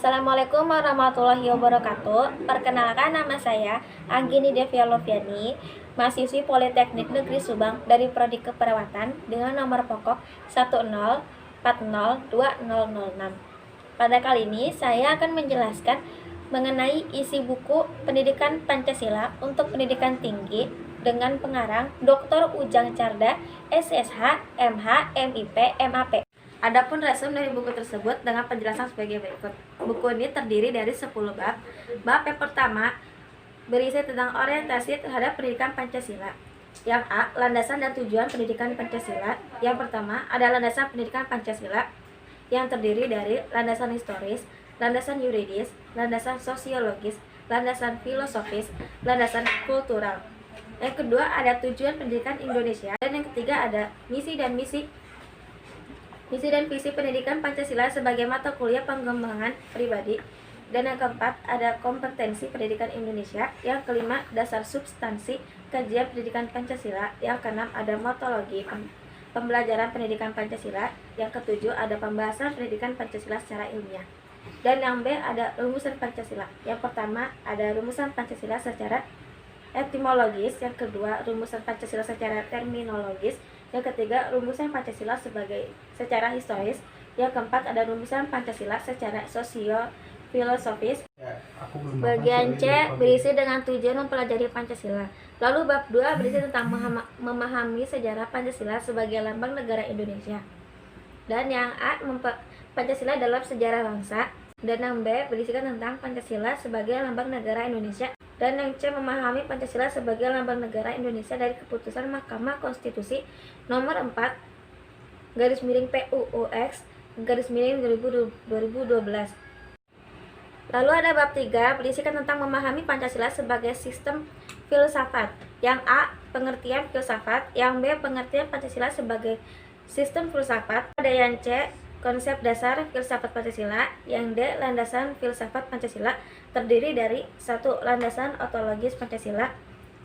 Assalamualaikum warahmatullahi wabarakatuh. Perkenalkan, nama saya Anggini Devia Loviani, mahasiswi Politeknik Negeri Subang dari Prodi Keperawatan dengan nomor pokok 104020006. Pada kali ini saya akan menjelaskan mengenai isi buku Pendidikan Pancasila untuk Pendidikan Tinggi dengan pengarang Dr. Ujang Carda, SSH, MH, MIP, MAP. Adapun resume dari buku tersebut dengan penjelasan sebagai berikut. Buku ini terdiri dari 10 bab. Bab yang pertama berisi tentang orientasi terhadap pendidikan Pancasila. Yang A, landasan dan tujuan pendidikan Pancasila. Yang pertama ada landasan pendidikan Pancasila yang terdiri dari landasan historis, landasan yuridis, landasan sosiologis, landasan filosofis, landasan kultural. Yang kedua ada tujuan pendidikan Indonesia, dan yang ketiga ada misi dan visi pendidikan Pancasila sebagai mata kuliah pengembangan pribadi. Dan yang keempat ada kompetensi pendidikan Indonesia. Yang kelima dasar substansi kajian pendidikan Pancasila. Yang keenam ada metodologi pembelajaran pendidikan Pancasila. Yang ketujuh ada pembahasan pendidikan Pancasila secara ilmiah. Dan yang B ada rumusan Pancasila. Yang pertama ada rumusan Pancasila secara etimologis, yang kedua rumusan Pancasila secara terminologis, yang ketiga rumusan Pancasila secara historis, yang keempat ada rumusan Pancasila secara sosio-filosofis. Bagian C berisi dengan tujuan mempelajari Pancasila. Lalu bab 2 berisi tentang memahami sejarah Pancasila sebagai lambang negara Indonesia. Dan yang A Pancasila dalam sejarah bangsa. Dan yang B berisikan tentang Pancasila sebagai lambang negara Indonesia. Dan yang C memahami Pancasila sebagai lambang negara Indonesia dari keputusan Mahkamah Konstitusi nomor 4 /PUUX /2012. Lalu ada bab 3 berisikan tentang memahami Pancasila sebagai sistem filsafat. Yang A pengertian filsafat, yang B pengertian Pancasila sebagai sistem filsafat. Ada yang C konsep dasar filsafat Pancasila, yang D landasan filsafat Pancasila terdiri dari 1. Landasan ontologis Pancasila,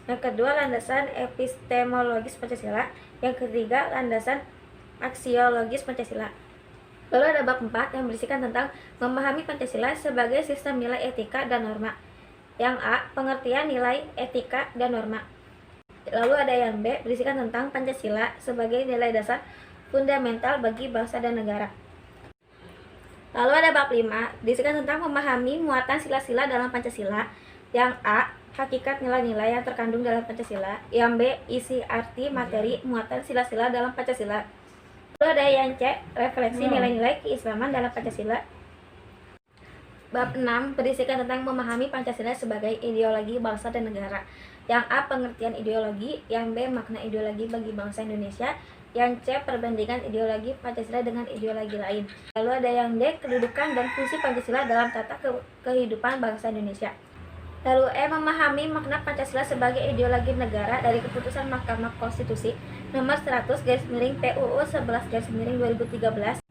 yang kedua landasan epistemologis Pancasila, yang ketiga landasan aksiologis Pancasila. Lalu ada bab 4 yang berisikan tentang memahami Pancasila sebagai sistem nilai etika dan norma. Yang A pengertian nilai etika dan norma. Lalu ada yang B berisikan tentang Pancasila sebagai nilai dasar fundamental bagi bangsa dan negara. Lalu ada bab 5 berisikan tentang memahami muatan sila-sila dalam Pancasila. Yang A hakikat nilai-nilai yang terkandung dalam Pancasila. Yang B isi arti materi muatan sila-sila dalam Pancasila. Lalu ada yang C refleksi nilai-nilai keislaman dalam Pancasila. Bab 6 berisikan tentang memahami Pancasila sebagai ideologi bangsa dan negara. Yang A pengertian ideologi, yang B makna ideologi bagi bangsa Indonesia, yang C perbandingan ideologi Pancasila dengan ideologi lain. Lalu ada yang D kedudukan dan fungsi Pancasila dalam tata kehidupan bangsa Indonesia. Lalu E memahami makna Pancasila sebagai ideologi negara dari keputusan Mahkamah Konstitusi nomor 100 /PUU 11 /2013.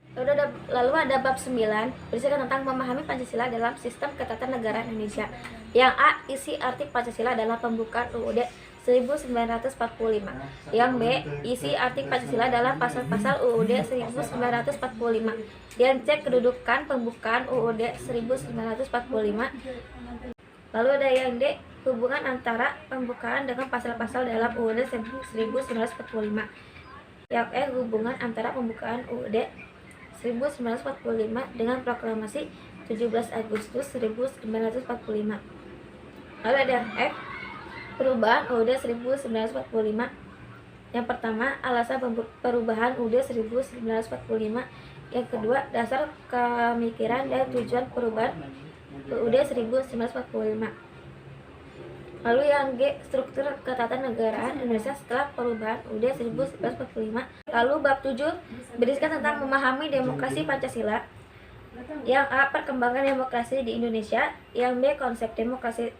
Lalu ada bab 9 berisikan tentang memahami Pancasila dalam sistem ketatanegaraan Indonesia. Yang A isi arti Pancasila dalam pembukaan UUD 1945. Yang B isi arti Pancasila dalam pasal-pasal UUD 1945. Yang C kedudukan pembukaan UUD 1945. Lalu ada yang D hubungan antara pembukaan dengan pasal-pasal dalam UUD 1945. Yang E hubungan antara pembukaan UUD 1945 dengan proklamasi 17 Agustus 1945. Lalu ada yang F perubahan UUD 1945. Yang pertama alasan perubahan UUD 1945. Yang kedua dasar pemikiran dan tujuan perubahan UUD 1945. Lalu yang G struktur ketatanegaraan Indonesia setelah perubahan UUD 1945. Lalu bab 7 berisikan tentang memahami demokrasi Pancasila. Yang A perkembangan demokrasi di Indonesia. Yang B konsep demokrasi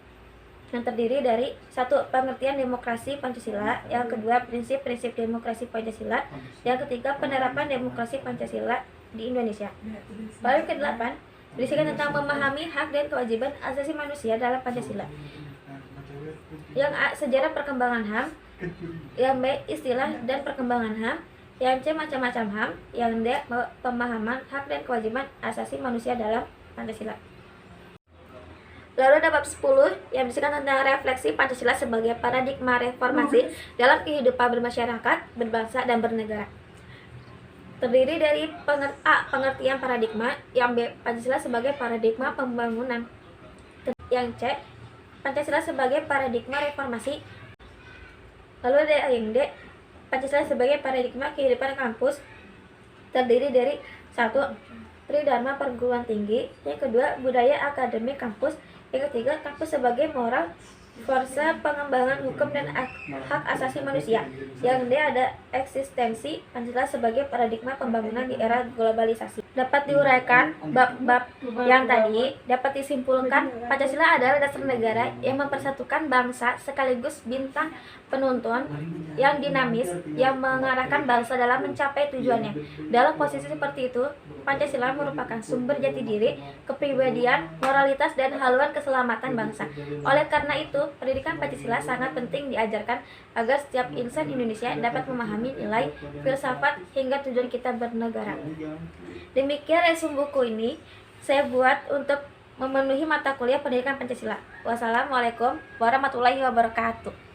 yang terdiri dari 1. Pengertian demokrasi Pancasila, yang kedua prinsip-prinsip demokrasi Pancasila, yang ketiga penerapan demokrasi Pancasila di Indonesia. Lalu ke-8 berisikan tentang memahami hak dan kewajiban asasi manusia dalam Pancasila. Yang A sejarah perkembangan HAM, yang B istilah dan perkembangan HAM, yang C macam-macam HAM, yang D pemahaman hak dan kewajiban asasi manusia dalam Pancasila. Lalu ada bab 10 yang berisikan tentang refleksi Pancasila sebagai paradigma reformasi dalam kehidupan bermasyarakat, berbangsa, dan bernegara. Terdiri dari pengertian paradigma, yang B. Pancasila sebagai paradigma pembangunan, yang C. Pancasila sebagai paradigma reformasi. Lalu ada yang D. Pancasila sebagai paradigma kehidupan kampus, terdiri dari 1. Tridharma perguruan tinggi, yang kedua budaya akademik kampus, yang ketiga kampus sebagai moral force pengembangan hukum dan hak asasi manusia. Yang D ada eksistensi Pancasila sebagai paradigma pembangunan di era globalisasi. Dapat diuraikan bab-bab yang tadi, dapat disimpulkan Pancasila adalah dasar negara yang mempersatukan bangsa sekaligus bintang penuntun yang dinamis yang mengarahkan bangsa dalam mencapai tujuannya. Dalam posisi seperti itu, Pancasila merupakan sumber jati diri, kepribadian, moralitas, dan haluan keselamatan bangsa. Oleh karena itu, pendidikan Pancasila sangat penting diajarkan agar setiap insan Indonesia dapat memahami nilai, filsafat, hingga tujuan kita bernegara. Demikian resume buku ini saya buat untuk memenuhi mata kuliah pendidikan Pancasila. Wassalamualaikum warahmatullahi wabarakatuh.